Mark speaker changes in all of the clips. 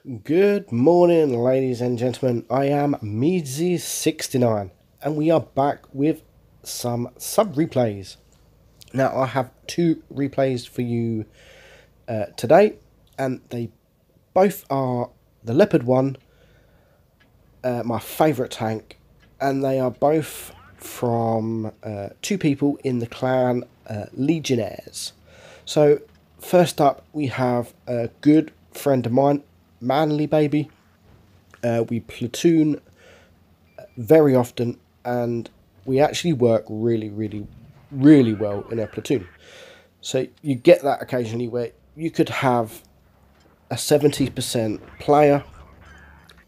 Speaker 1: Good morning, ladies and gentlemen. I am meadsyreplays and we are back with some sub replays. Now, I have two replays for you today, and they both are the Leopard one, my favourite tank, and they are both from two people in the clan Legionnaires. So, first up, we have a good friend of mine, Manly Baby. We platoon very often, and we actually work really well in a platoon. So you get that occasionally where you could have a 70% player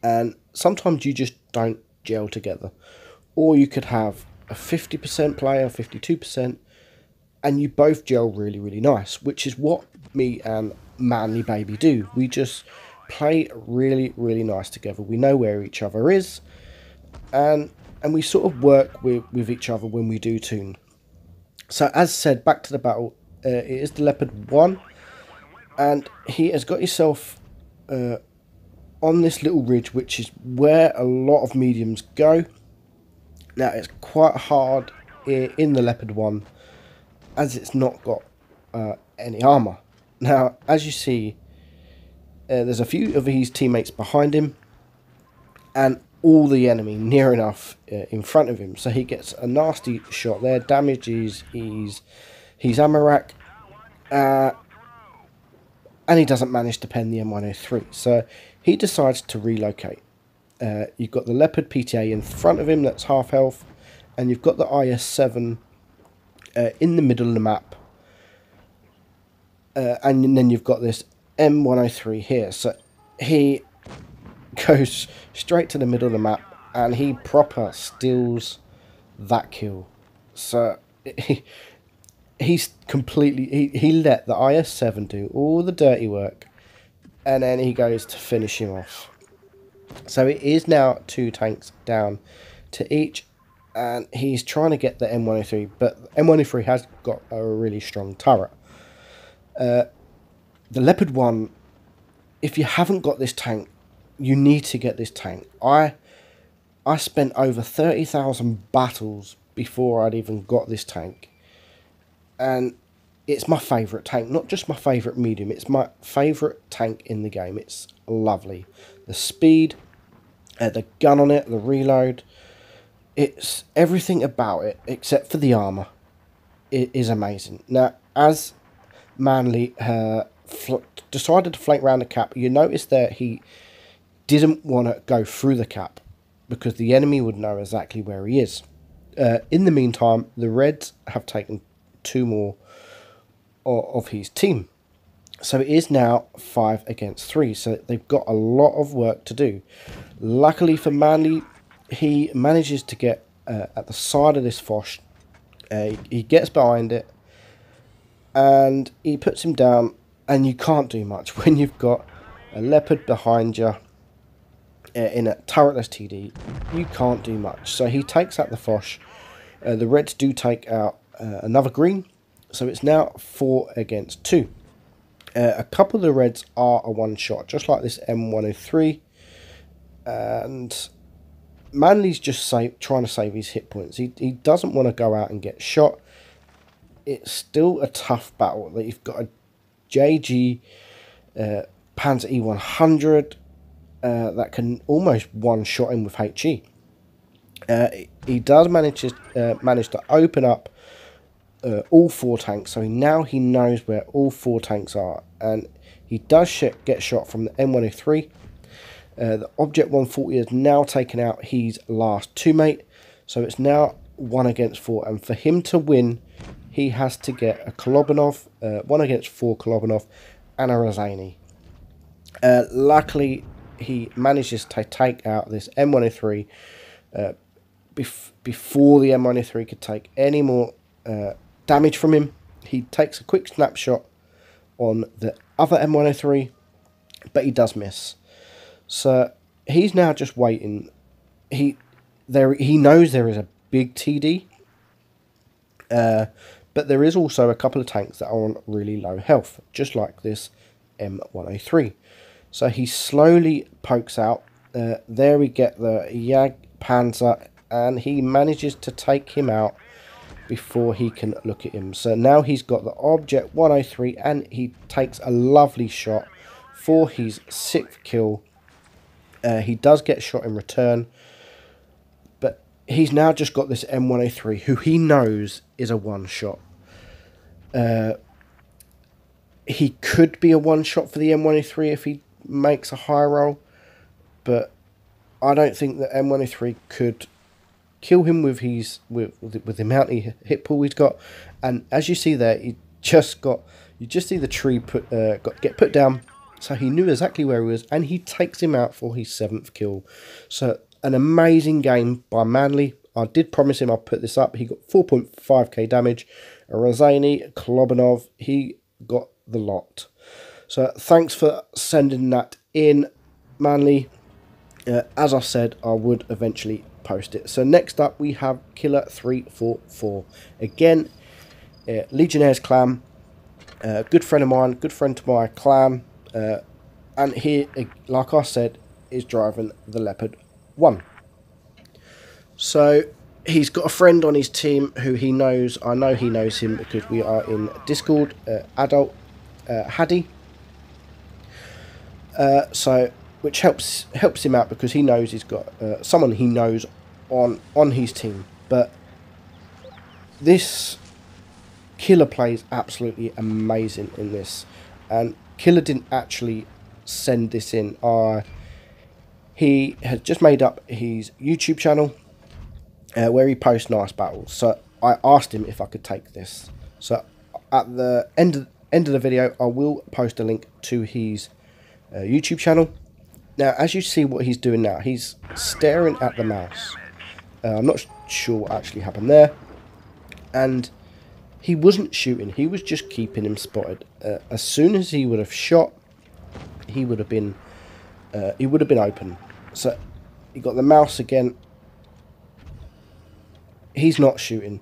Speaker 1: and sometimes you just don't gel together, or you could have a 50% player, 52%, and you both gel really nice, which is what me and Manly Baby do. We just play really nice together. We know where each other is, and we sort of work with each other when we do tune. So as said, back to the battle. It is the Leopard 1, and he has got himself on this little ridge, which is where a lot of mediums go. Now, it's quite hard in the Leopard 1, as it's not got any armour. Now, as you see, there's a few of his teammates behind him, and all the enemy near enough in front of him. So he gets a nasty shot there, damages his ammo rack, and he doesn't manage to pen the M103. So he decides to relocate. You've got the Leopard PTA in front of him, that's half health, and you've got the IS-7 in the middle of the map. And then you've got this M103 here. So he goes straight to the middle of the map and he proper steals that kill. So he's completely he let the IS-7 do all the dirty work, and then he goes to finish him off. So it is now 2 tanks down to each, and he's trying to get the M103, but M103 has got a really strong turret. The Leopard 1, if you haven't got this tank, you need to get this tank. I spent over 30,000 battles before I'd even got this tank, and it's my favourite tank. Not just my favourite medium, it's my favourite tank in the game. It's lovely. The speed, the gun on it, the reload, it's everything about it except for the armour. It is amazing. Now, as Manly decided to flank around the cap, you notice that he didn't want to go through the cap because the enemy would know exactly where he is. In the meantime, the Reds have taken 2 more of his team. So it is now 5 against 3. So they've got a lot of work to do. Luckily for Manly, he manages to get at the side of this Foch. He gets behind it and he puts him down, and you can't do much when you've got a Leopard behind you in a turretless TD. You can't do much. So he takes out the Foch. The Reds do take out another green, so it's now 4 against 2. A couple of the Reds are a one-shot, just like this M103, and Manly's just trying to save his hit points. He doesn't want to go out and get shot. It's still a tough battle. That you've got a JG Panzer E100 that can almost one-shot him with HE. He does manage to open up all 4 tanks, so now he knows where all 4 tanks are, and he does get shot from the M103. The Object 140 has now taken out his last 2-mate, so it's now 1 against 4, and for him to win, he has to get a Kolobanov, 1 against 4 Kolobanov, and a Razani. Luckily, he manages to take out this M103 before the M103 could take any more damage from him. He takes a quick snapshot on the other M103, but he does miss. So he's now just waiting. He knows there is a big TD, but there is also a couple of tanks that are on really low health, just like this M103. So he slowly pokes out. There we get the Jag Panzer, and he manages to take him out before he can look at him. So now he's got the Object 103, and he takes a lovely shot for his 6th kill. He does get shot in return, but he's now just got this M103, who he knows is a one-shot. He could be a one-shot for the M103 if he makes a high roll, but I don't think that M103 could kill him with his with the amount of hit pool he's got. And as you see there, you just see the tree get put down, so he knew exactly where he was, and he takes him out for his 7th kill. So an amazing game by Manly. I did promise him I'd put this up. He got 4.5k damage. Razani, Klobanov, he got the lot. So thanks for sending that in, Manly. As I said, I would eventually post it. So next up we have Killer 344. Again, Legionnaires clan. Good friend of mine, good friend to my clan. And he, like I said, is driving the Leopard 1. So he's got a friend on his team who he knows. I know he knows him because we are in Discord. Adult Haddy. So which helps him out because he knows he's got someone he knows on his team. But this Killer plays absolutely amazing in this, and Killer didn't actually send this in. He has just made up his YouTube channel where he posts nice battles. So I asked him if I could take this. So at the end of the video, I will post a link to his YouTube channel. Now, as you see what he's doing now, he's staring at the mouse. I'm not sure what actually happened there. And he wasn't shooting, he was just keeping him spotted. As soon as he would have shot, he would have been open. So he got the mouse again. He's not shooting.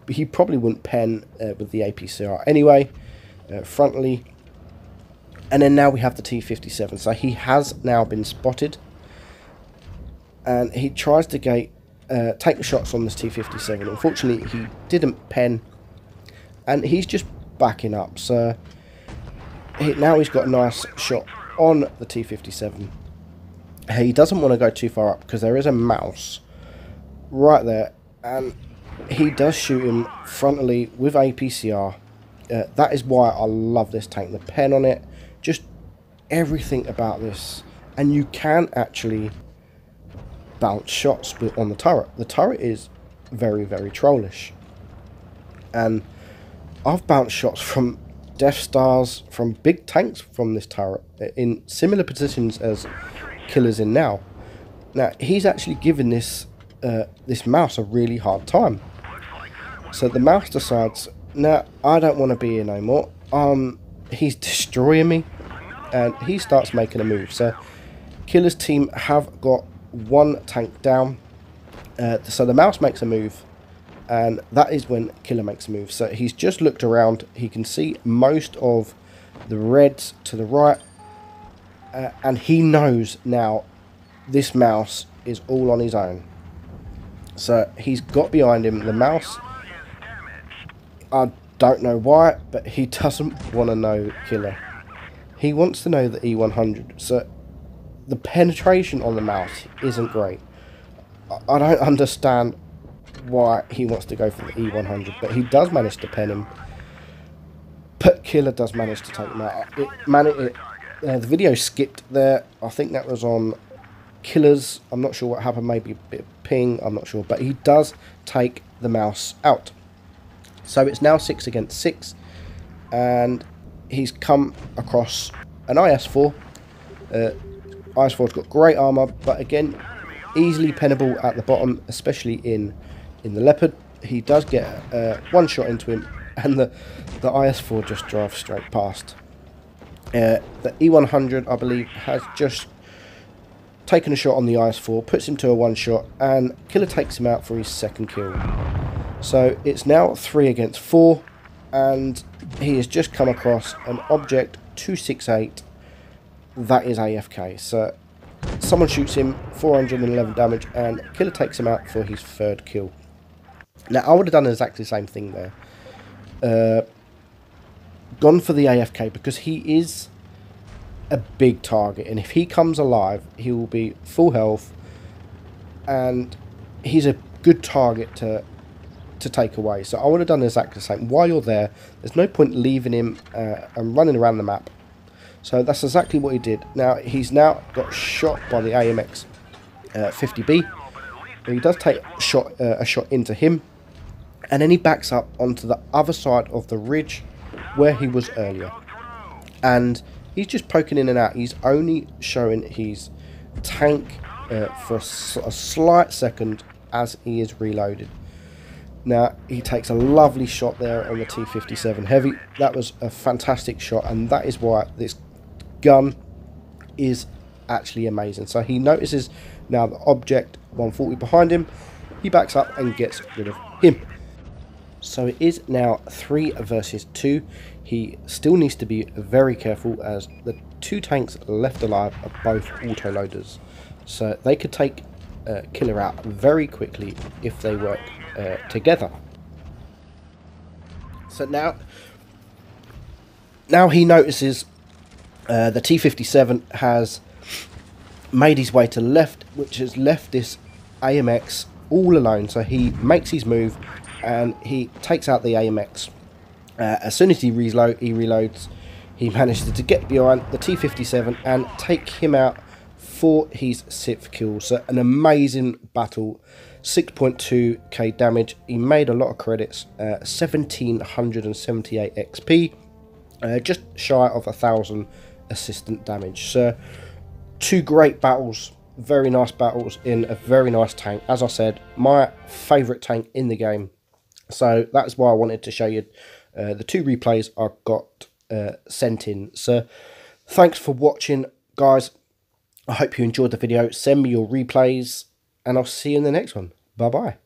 Speaker 1: He probably wouldn't pen with the APCR anyway, frontally. And then now we have the T57. So he has now been spotted, and he tries to take the shots on this T57. Unfortunately, he didn't pen, and he's just backing up. So now he's got a nice shot on the T57. He doesn't want to go too far up because there is a mouse right there, and he does shoot him frontally with APCR. That is why I love this tank. The pen on it, just everything about this. And you can actually bounce shots on the turret. The turret is very, very trollish. And I've bounced shots from Death Stars, from big tanks from this turret, in similar positions as Killer's in now. Now, he's actually given this this mouse a really hard time. So the mouse decides, nah, I don't want to be here no more. He's destroying me, and he starts making a move. So Killer's team have got one tank down. So the mouse makes a move, and that is when Killer makes a move. So he's just looked around. He can see most of the reds to the right, and he knows now this mouse is all on his own. So he's got behind him the mouse. I don't know why, but he doesn't want to know Killer. He wants to know the E100. So the penetration on the mouse isn't great. I don't understand why he wants to go for the E100, but he does manage to pen him. But Killer does manage to take him out. The video skipped there. I think that was on Killer's. I'm not sure what happened. Maybe a bit of ping. I'm not sure. But he does take the mouse out. So it's now 6 against 6. And he's come across an IS-4. IS-4's got great armour, but again, easily pennable at the bottom, especially in the Leopard. He does get one shot into him, and the IS-4 just drives straight past. The E100, I believe, has just taken a shot on the IS-4, puts him to a one shot, and Killer takes him out for his second kill. So it's now 3 against 4, and he has just come across an Object 268, that is AFK. So someone shoots him, 411 damage, and killer takes him out for his 3rd kill. Now, I would have done exactly the same thing there. Gone for the AFK because he is a big target, and if he comes alive, he will be full health, and he's a good target to take away. So I would have done exactly the same. While you're there, there's no point leaving him and running around the map. So that's exactly what he did. Now, he's now got shot by the AMX 50B. He does take a shot into him, and then he backs up onto the other side of the ridge where he was earlier. And he's just poking in and out. He's only showing his tank for a slight second as he is reloaded. Now, he takes a lovely shot there on the T57 Heavy. That was a fantastic shot, and that is why this gun is actually amazing. So he notices now the object 140 behind him. He backs up and gets rid of him. So it is now 3 versus 2. He still needs to be very careful as the 2 tanks left alive are both auto-loaders. So they could take Killer out very quickly if they work together. So now he notices the T57 has made his way to the left, which has left this AMX all alone. So he makes his move and he takes out the AMX. As soon as he reloads, he manages to get behind the T57 and take him out for his 6th kill. So an amazing battle, 6.2k damage. He made a lot of credits, 1778 XP, just shy of 1000 assistant damage. So 2 great battles, very nice battles in a very nice tank. As I said, my favourite tank in the game. So that's why I wanted to show you the 2 replays I got sent in. So thanks for watching, guys. I hope you enjoyed the video. Send me your replays, and I'll see you in the next one. Bye bye.